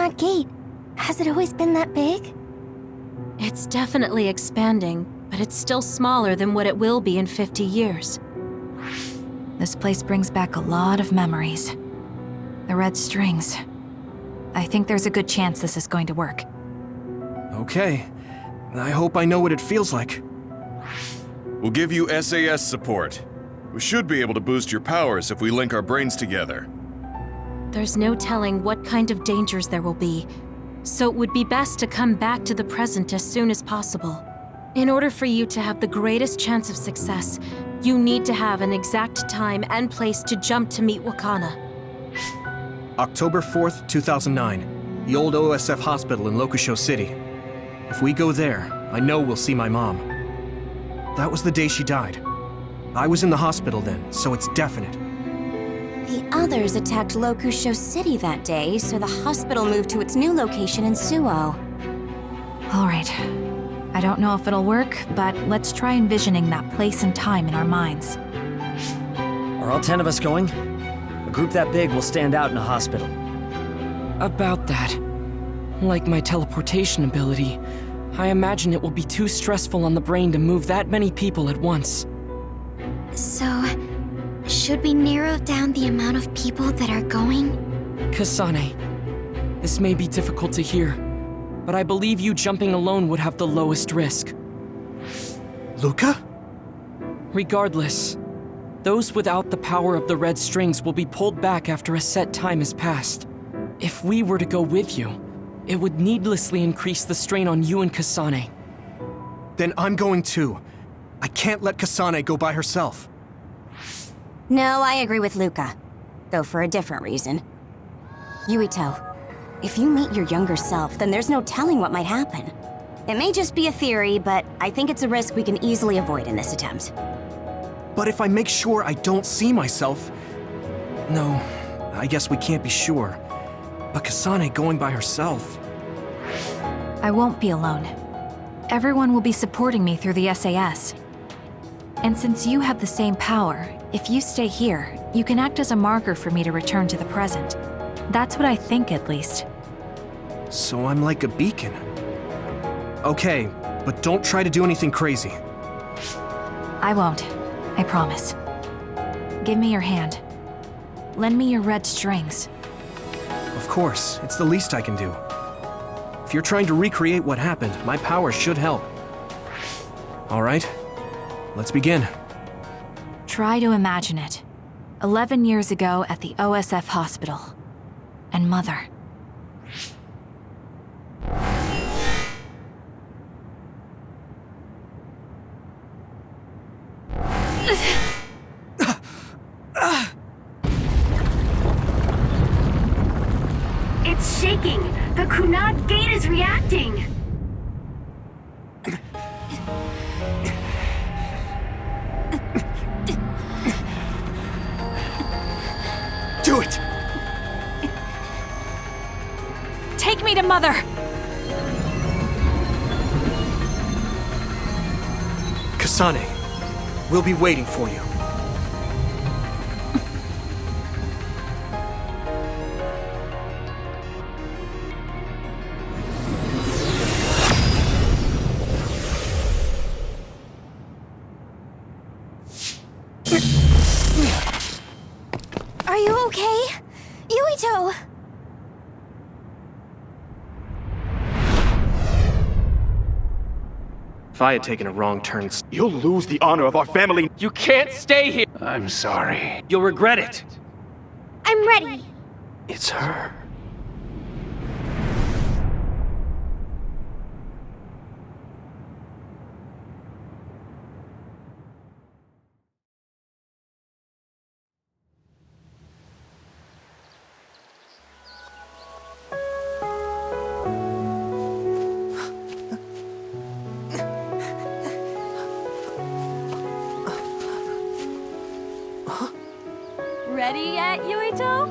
Kunad Gate? Has it always been that big? It's definitely expanding, but it's still smaller than what it will be in 50 years. This place brings back a lot of memories. The red strings. I think there's a good chance this is going to work. Okay. I hope I know what it feels like. We'll give you SAS support. We should be able to boost your powers if we link our brains together. There's no telling what kind of dangers there will be, so it would be best to come back to the present as soon as possible. In order for you to have the greatest chance of success, you need to have an exact time and place to jump to meet Wakana. October 4th, 2009. The old OSF hospital in Lokusho City. If we go there, I know we'll see my mom. That was the day she died. I was in the hospital then, so it's definite. The others attacked Lokusho City that day, so the hospital moved to its new location in Suo. All right. I don't know if it'll work, but let's try envisioning that place and time in our minds. Are all 10 of us going? A group that big will stand out in a hospital. About that. Like my teleportation ability, I imagine it will be too stressful on the brain to move that many people at once. So, should we narrow down the amount of people that are going? Kasane, this may be difficult to hear, but I believe you jumping alone would have the lowest risk. Luca? Regardless, those without the power of the red strings will be pulled back after a set time has passed. If we were to go with you, it would needlessly increase the strain on you and Kasane. Then I'm going too. I can't let Kasane go by herself. No, I agree with Luca. Though for a different reason. Yuito, if you meet your younger self, then there's no telling what might happen. It may just be a theory, but I think it's a risk we can easily avoid in this attempt. But if I make sure I don't see myself... No, I guess we can't be sure. But Kasane going by herself... I won't be alone. Everyone will be supporting me through the SAS. And since you have the same power, if you stay here, you can act as a marker for me to return to the present. That's what I think, at least. So I'm like a beacon. Okay, but don't try to do anything crazy. I won't. I promise. Give me your hand. Lend me your red strings. Of course, it's the least I can do. If you're trying to recreate what happened, my powers should help. All right, let's begin. Try to imagine it. 11 years ago at the OSF hospital. And Mother. It's shaking! The Kunad Gate is reacting! Do it! Take me to Mother! Kasane, we'll be waiting for you. Are you okay? Yuito! If I had taken a wrong turn... You'll lose the honor of our family. You can't stay here! I'm sorry. You'll regret it! I'm ready! It's her. Ready yet, Yuito?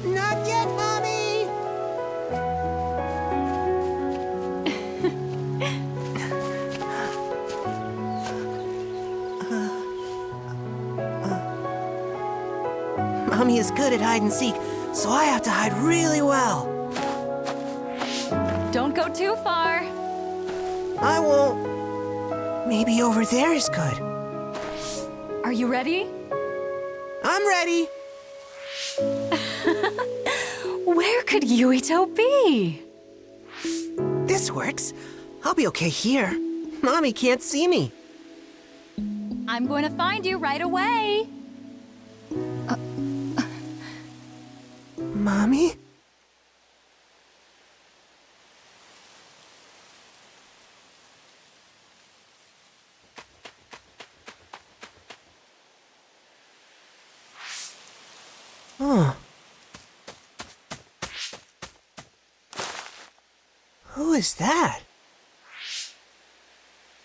Not yet, Mommy! Mommy is good at hide and seek, so I have to hide really well. Don't go too far. I won't. Maybe over there is good. Are you ready? I'm ready. Where could Yuito be? This works. I'll be okay here. Mommy can't see me. I'm going to find you right away. Mommy? Huh. Who is that?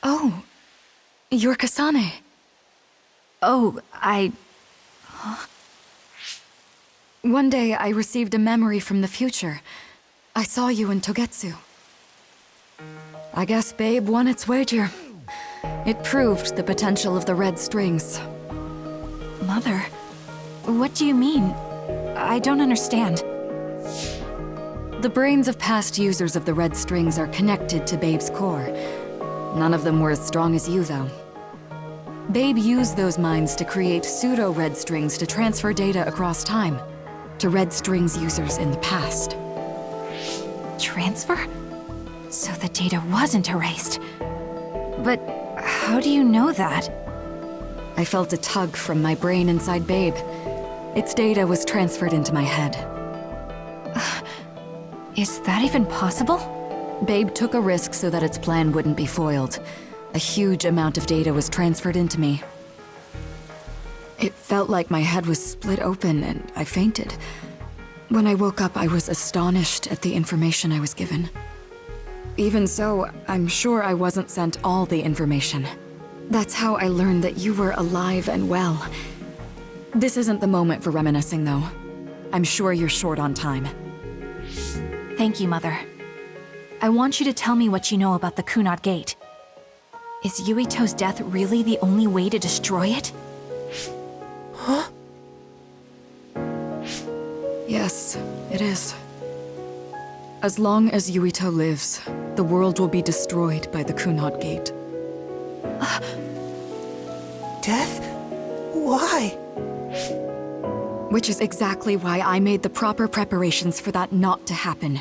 Oh, you're Kasane. Oh, One day I received a memory from the future. I saw you in Togetsu. I guess Babe won its wager. It proved the potential of the red strings. Mother, what do you mean? I don't understand. The brains of past users of the red strings are connected to Babe's core. None of them were as strong as you, though. Babe used those minds to create pseudo-red strings to transfer data across time to red strings users in the past. Transfer? So the data wasn't erased. But how do you know that? I felt a tug from my brain inside Babe. Its data was transferred into my head. Is that even possible? Babe took a risk so that its plan wouldn't be foiled. A huge amount of data was transferred into me. It felt like my head was split open and I fainted. When I woke up, I was astonished at the information I was given. Even so, I'm sure I wasn't sent all the information. That's how I learned that you were alive and well. This isn't the moment for reminiscing, though. I'm sure you're short on time. Thank you, Mother. I want you to tell me what you know about the Kunad Gate. Is Yuito's death really the only way to destroy it? Huh? Yes, it is. As long as Yuito lives, the world will be destroyed by the Kunad Gate. Death? Why? Which is exactly why I made the proper preparations for that not to happen.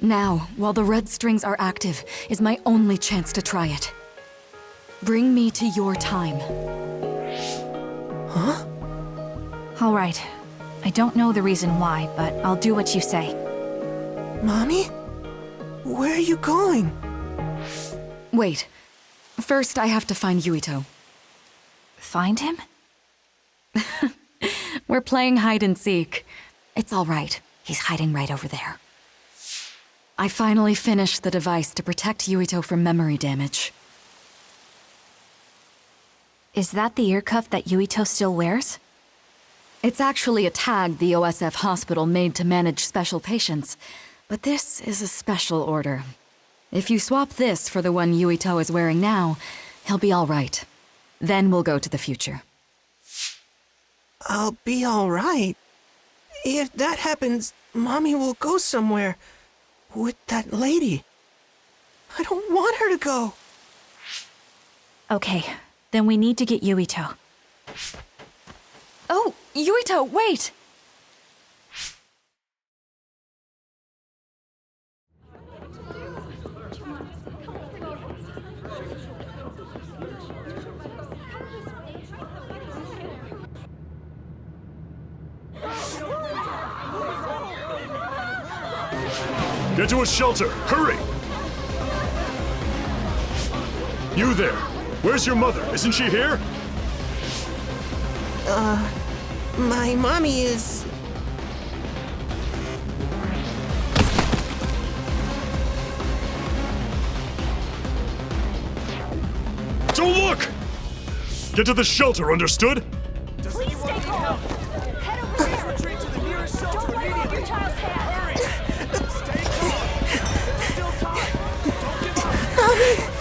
Now, while the red strings are active, is my only chance to try it. Bring me to your time. Huh? All right. I don't know the reason why, but I'll do what you say. Mommy? Where are you going? Wait. First, I have to find Yuito. Find him? We're playing hide and seek. It's all right. He's hiding right over there. I finally finished the device to protect Yuito from memory damage. Is that the ear cuff that Yuito still wears? It's actually a tag the OSF hospital made to manage special patients. But this is a special order. If you swap this for the one Yuito is wearing now, he'll be all right. Then we'll go to the future. I'll be all right. If that happens, Mommy will go somewhere. With that lady. I don't want her to go. Okay, then we need to get Yuito. Oh, Yuito, wait! Get to a shelter! Hurry! You there! Where's your mother? Isn't she here? My mommy is... Don't look! Get to the shelter, understood? Please stay calm. Head over there. Retreat to the nearest shelter. Don't let go of your child's hand. Hurry. Stay calm. There's still time. Don't give up. Mommy!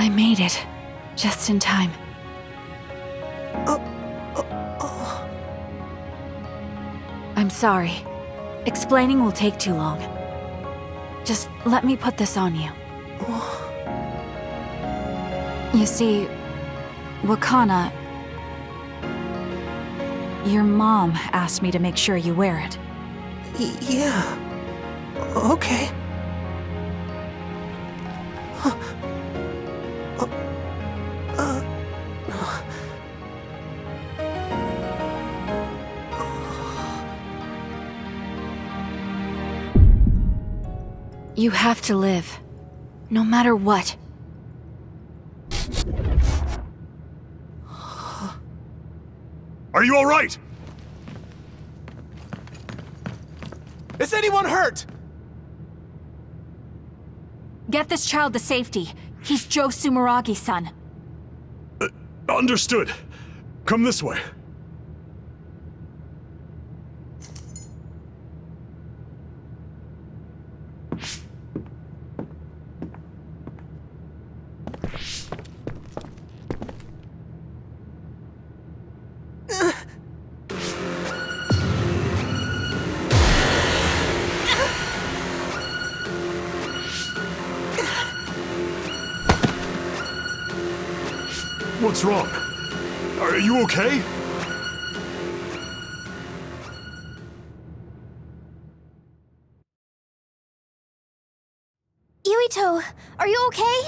I made it. Just in time. I'm sorry. Explaining will take too long. Just let me put this on you. You see, Wakana... Your mom asked me to make sure you wear it. Yeah. Okay. You have to live. No matter what. Are you all right? Is anyone hurt? Get this child to safety. He's Joe Sumeragi's son. Understood. Come this way. What's wrong? Are you okay? Yuito, are you okay?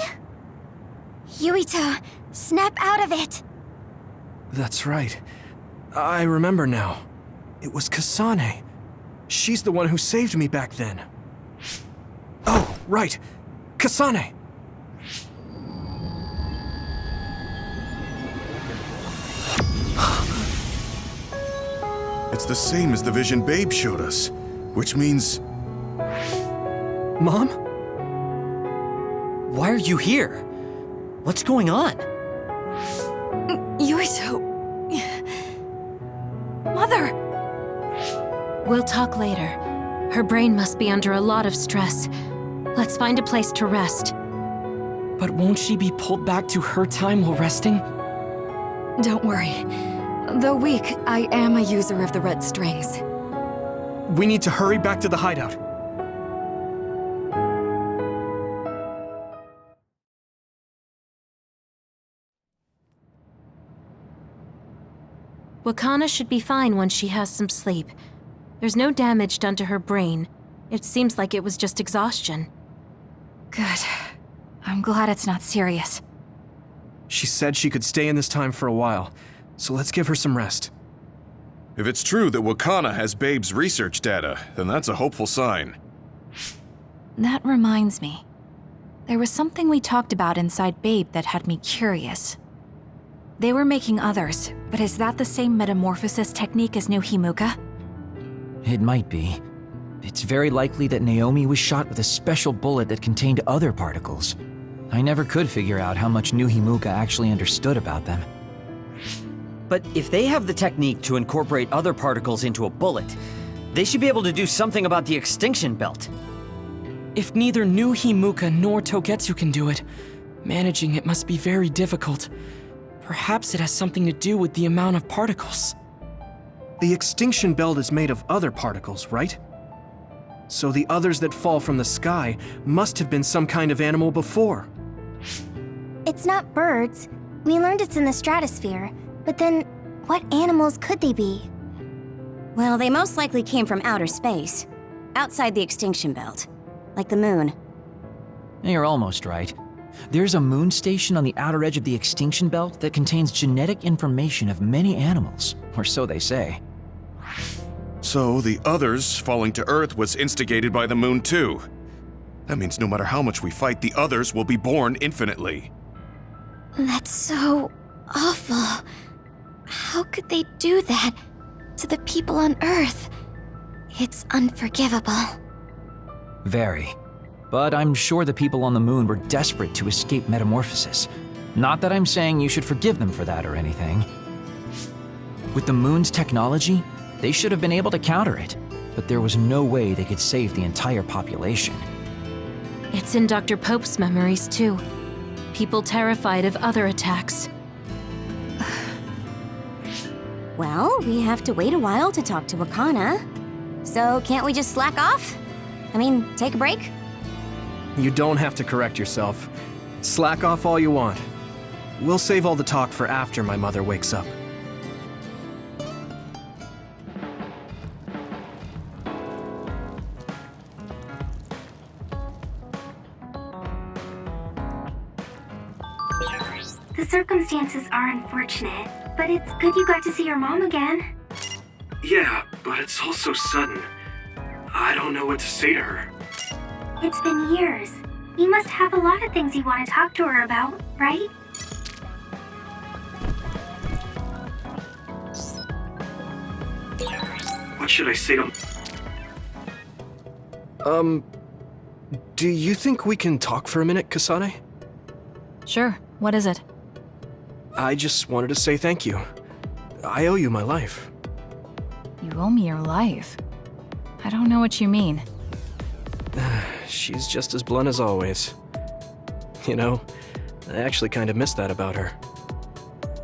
Yuito, snap out of it! That's right. I remember now. It was Kasane. She's the one who saved me back then. Oh, right. Kasane! It's the same as the vision Babe showed us, which means... Mom? Why are you here? What's going on? Yuito... Mother! We'll talk later. Her brain must be under a lot of stress. Let's find a place to rest. But won't she be pulled back to her time while resting? Don't worry. Though weak, I am a user of the red strings. We need to hurry back to the hideout. Wakana should be fine once she has some sleep. There's no damage done to her brain. It seems like it was just exhaustion. Good. I'm glad it's not serious. She said she could stay in this time for a while, so let's give her some rest. If it's true that Wakana has Babe's research data, then that's a hopeful sign. That reminds me. There was something we talked about inside Babe that had me curious. They were making others, but is that the same metamorphosis technique as New Himuka? It might be. It's very likely that Naomi was shot with a special bullet that contained other particles. I never could figure out how much New Himuka actually understood about them. But if they have the technique to incorporate other particles into a bullet, they should be able to do something about the extinction belt. If neither New Himuka nor Togetsu can do it, managing it must be very difficult. Perhaps it has something to do with the amount of particles. The extinction belt is made of other particles, right? So the others that fall from the sky must have been some kind of animal before. It's not birds. We learned it's in the stratosphere. But then, what animals could they be? Well, they most likely came from outer space. Outside the extinction belt. Like the moon. You're almost right. There's a moon station on the outer edge of the extinction belt that contains genetic information of many animals, or so they say. So the others falling to Earth was instigated by the moon too. That means no matter how much we fight, the others will be born infinitely. That's so awful. How could they do that to the people on Earth? It's unforgivable. Very. But I'm sure the people on the moon were desperate to escape metamorphosis. Not that I'm saying you should forgive them for that or anything. With the moon's technology, they should have been able to counter it, but there was no way they could save the entire population. It's in Dr. Pope's memories, too. people terrified of other attacks. Well, we have to wait a while to talk to Wakana. So can't we just slack off? I mean, take a break? You don't have to correct yourself. Slack off all you want. We'll save all the talk for after my mother wakes up. The circumstances are unfortunate, but it's good you got to see your mom again. Yeah, but it's all so sudden. I don't know what to say to her. It's been years. You must have a lot of things you want to talk to her about, right? What should I say to... Do you think we can talk for a minute, Kasane? Sure, what is it? I just wanted to say thank you. I owe you my life. You owe me your life. I don't know what you mean. She's just as blunt as always. You know, I actually kind of missed that about her.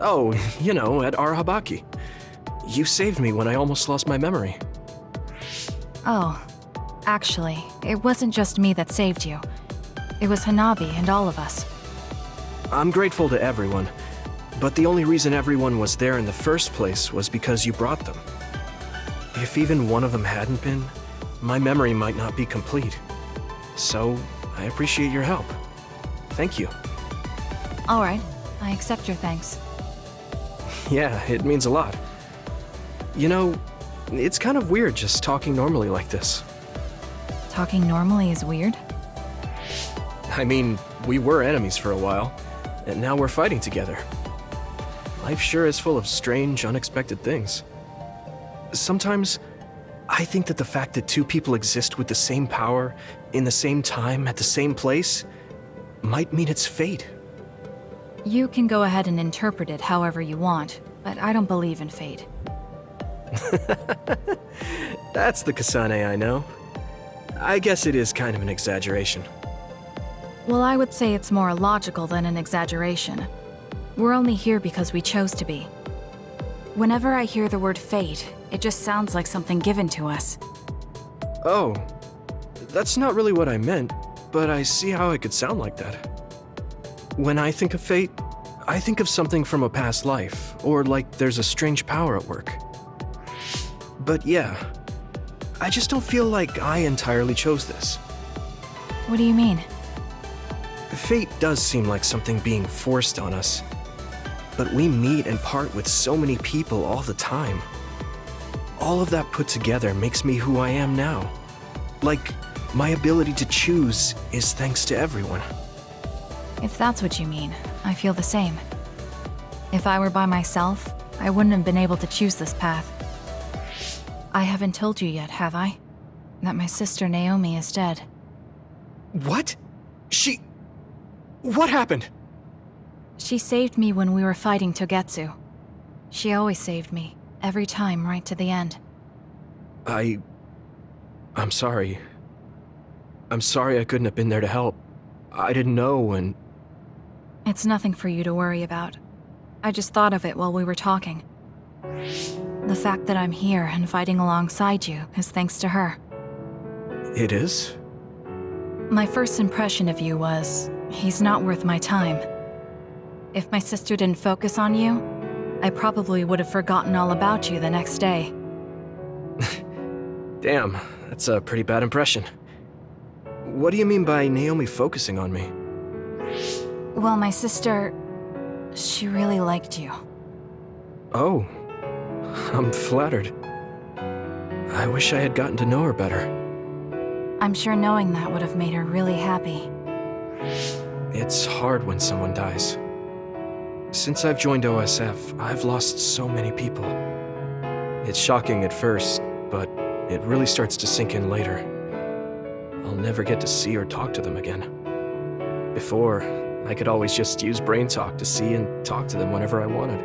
Oh, you know, at Arahabaki. You saved me when I almost lost my memory. Oh, actually, it wasn't just me that saved you. It was Hanabi and all of us. I'm grateful to everyone, but the only reason everyone was there in the first place was because you brought them. If even one of them hadn't been, my memory might not be complete. So, I appreciate your help. Thank you. All right, I accept your thanks. Yeah, it means a lot. You know, it's kind of weird just talking normally like this. Talking normally is weird? I mean, we were enemies for a while, and now we're fighting together. Life sure is full of strange, unexpected things. Sometimes, I think that the fact that two people exist with the same power, in the same time, at the same place, might mean it's fate. You can go ahead and interpret it however you want, but I don't believe in fate. That's the Kasane I know. I guess it is kind of an exaggeration. Well, I would say it's more logical than an exaggeration. We're only here because we chose to be. Whenever I hear the word fate, it just sounds like something given to us. Oh, that's not really what I meant, but I see how it could sound like that. When I think of fate, I think of something from a past life, or like there's a strange power at work. But yeah, I just don't feel like I entirely chose this. What do you mean? Fate does seem like something being forced on us. But we meet and part with so many people all the time. All of that put together makes me who I am now. Like, my ability to choose is thanks to everyone. If that's what you mean, I feel the same. If I were by myself, I wouldn't have been able to choose this path. I haven't told you yet, have I? That my sister Naomi is dead. What? What happened? She saved me when we were fighting Togetsu. She always saved me, every time right to the end. I'm sorry. I'm sorry I couldn't have been there to help. I didn't know and... It's nothing for you to worry about. I just thought of it while we were talking. The fact that I'm here and fighting alongside you is thanks to her. It is? My first impression of you was, he's not worth my time. If my sister didn't focus on you, I probably would have forgotten all about you the next day. Damn, that's a pretty bad impression. What do you mean by Naomi focusing on me? Well, my sister... she really liked you. Oh, I'm flattered. I wish I had gotten to know her better. I'm sure knowing that would have made her really happy. It's hard when someone dies. Since I've joined OSF, I've lost so many people. It's shocking at first, but it really starts to sink in later. I'll never get to see or talk to them again. Before, I could always just use brain talk to see and talk to them whenever I wanted.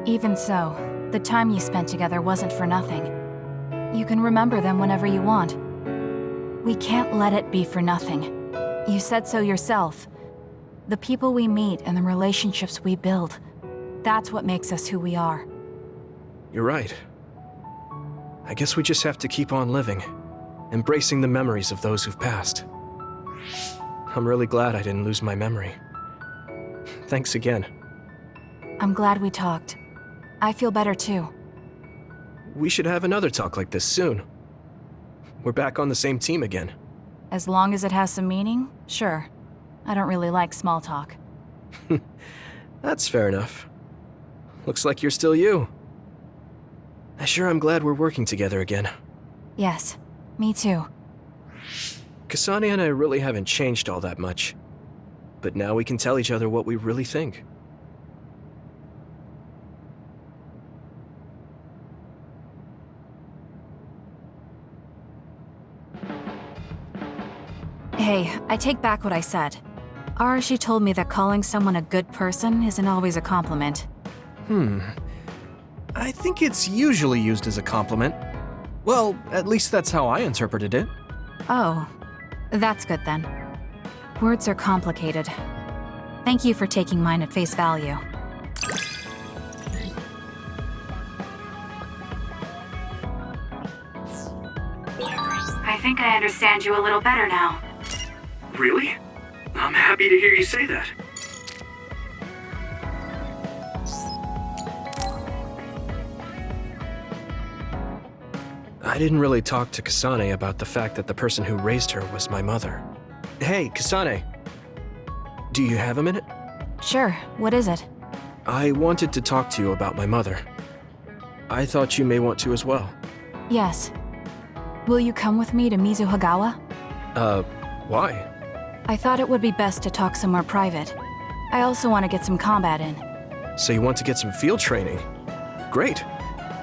Even so, the time you spent together wasn't for nothing. You can remember them whenever you want. We can't let it be for nothing. You said so yourself. The people we meet and the relationships we build. That's what makes us who we are. You're right. I guess we just have to keep on living, embracing the memories of those who've passed. I'm really glad I didn't lose my memory. Thanks again. I'm glad we talked. I feel better too. We should have another talk like this soon. We're back on the same team again. As long as it has some meaning, sure. I don't really like small talk. That's fair enough. Looks like you're still you. I sure am glad we're working together again. Yes, me too. Kasane and I really haven't changed all that much. But now we can tell each other what we really think. Hey, I take back what I said. Arashi told me that calling someone a good person isn't always a compliment. I think it's usually used as a compliment. Well, at least that's how I interpreted it. Oh, that's good then. Words are complicated. Thank you for taking mine at face value. I think I understand you a little better now. Really? I'm happy to hear you say that. I didn't really talk to Kasane about the fact that the person who raised her was my mother. Hey, Kasane. Do you have a minute? Sure, what is it? I wanted to talk to you about my mother. I thought you may want to as well. Yes. Will you come with me to Mizuhagawa? Why? I thought it would be best to talk somewhere private. I also want to get some combat in. So you want to get some field training? Great.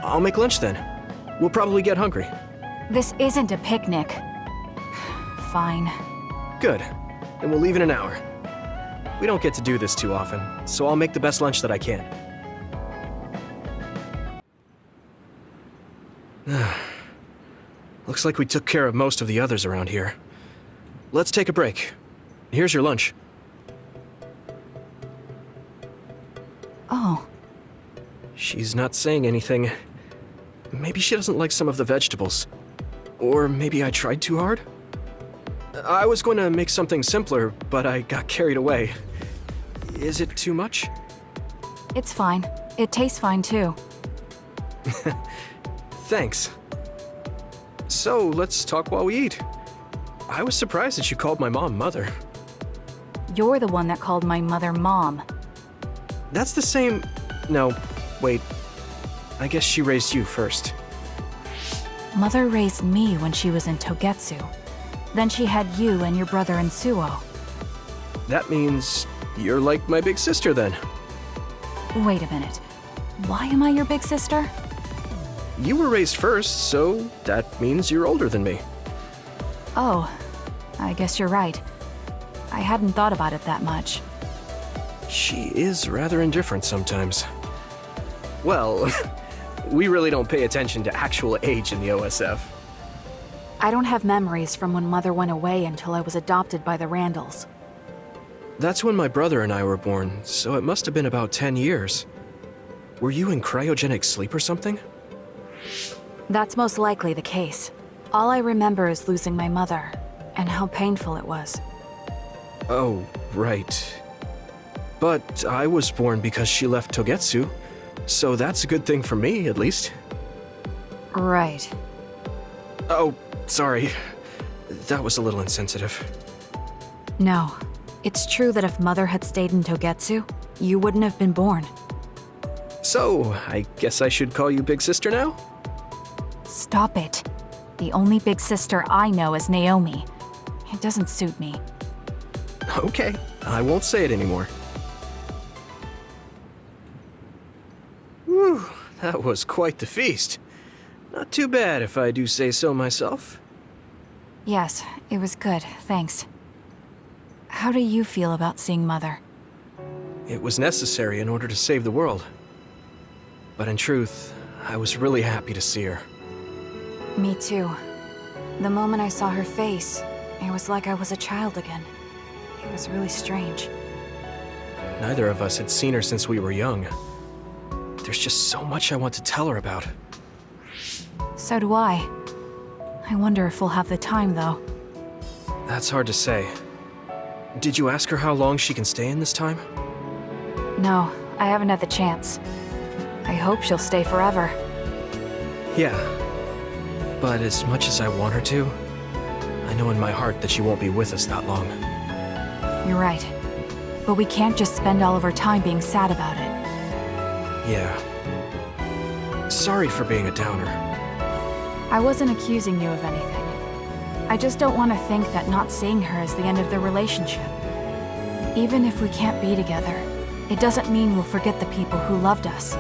I'll make lunch then. We'll probably get hungry. This isn't a picnic. Fine. Good. And we'll leave in an hour. We don't get to do this too often, so I'll make the best lunch that I can. Looks like we took care of most of the others around here. Let's take a break. Here's your lunch. Oh. She's not saying anything. Maybe she doesn't like some of the vegetables. Or maybe I tried too hard? I was going to make something simpler, but I got carried away. Is it too much? It's fine. It tastes fine too. Thanks. So, let's talk while we eat. I was surprised that you called my mom Mother. You're the one that called my mother Mom. That's the same... No, wait. I guess she raised you first. Mother raised me when she was in Togetsu. Then she had you and your brother in Suo. That means you're like my big sister then. Wait a minute. Why am I your big sister? You were raised first, so that means you're older than me. Oh, I guess you're right. I hadn't thought about it that much. She is rather indifferent sometimes. Well, we really don't pay attention to actual age in the OSF. I don't have memories from when Mother went away until I was adopted by the Randalls. That's when my brother and I were born, so it must have been about 10 years. Were you in cryogenic sleep or something? That's most likely the case. All I remember is losing my mother, and how painful it was. Oh, right. But I was born because she left Togetsu, so that's a good thing for me, at least. Right. Oh, sorry. That was a little insensitive. No. It's true that if Mother had stayed in Togetsu, you wouldn't have been born. So, I guess I should call you Big Sister now? Stop it. The only big sister I know is Naomi. It doesn't suit me. Okay, I won't say it anymore. Whew, that was quite the feast. Not too bad if I do say so myself. Yes, it was good, thanks. How do you feel about seeing Mother? It was necessary in order to save the world. But in truth, I was really happy to see her. Me too. The moment I saw her face, it was like I was a child again. It was really strange. Neither of us had seen her since we were young. There's just so much I want to tell her about. So do I. I wonder if we'll have the time, though. That's hard to say. Did you ask her how long she can stay in this time? No, I haven't had the chance. I hope she'll stay forever. Yeah. But as much as I want her to, I know in my heart that she won't be with us that long. You're right. But we can't just spend all of our time being sad about it. Yeah. Sorry for being a downer. I wasn't accusing you of anything. I just don't want to think that not seeing her is the end of the relationship. Even if we can't be together, it doesn't mean we'll forget the people who loved us.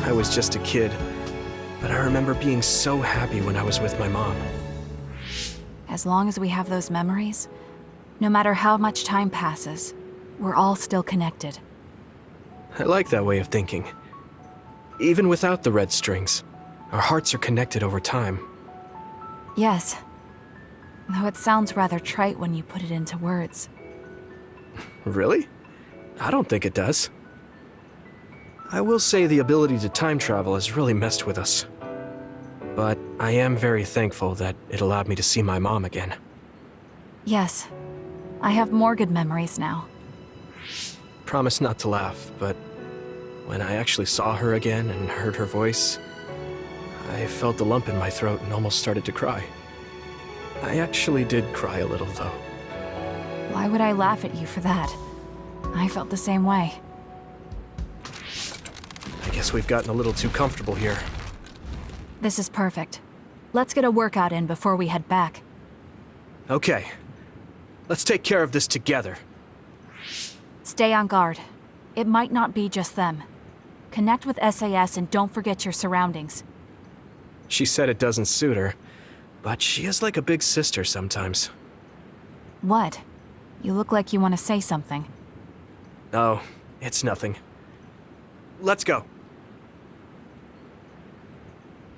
I was just a kid, but I remember being so happy when I was with my mom. As long as we have those memories, no matter how much time passes, we're all still connected. I like that way of thinking. Even without the red strings, our hearts are connected over time. Yes. Though it sounds rather trite when you put it into words. Really? I don't think it does. I will say the ability to time travel has really messed with us. But I am very thankful that it allowed me to see my mom again. Yes. I have more good memories now. Promise not to laugh, but when I actually saw her again and heard her voice, I felt a lump in my throat and almost started to cry. I actually did cry a little, though. Why would I laugh at you for that? I felt the same way. I guess we've gotten a little too comfortable here. This is perfect. Let's get a workout in before we head back. Okay. Let's take care of this together. Stay on guard. It might not be just them. Connect with SAS and don't forget your surroundings. She said it doesn't suit her, but she is like a big sister sometimes. What? You look like you want to say something. Oh, it's nothing. Let's go.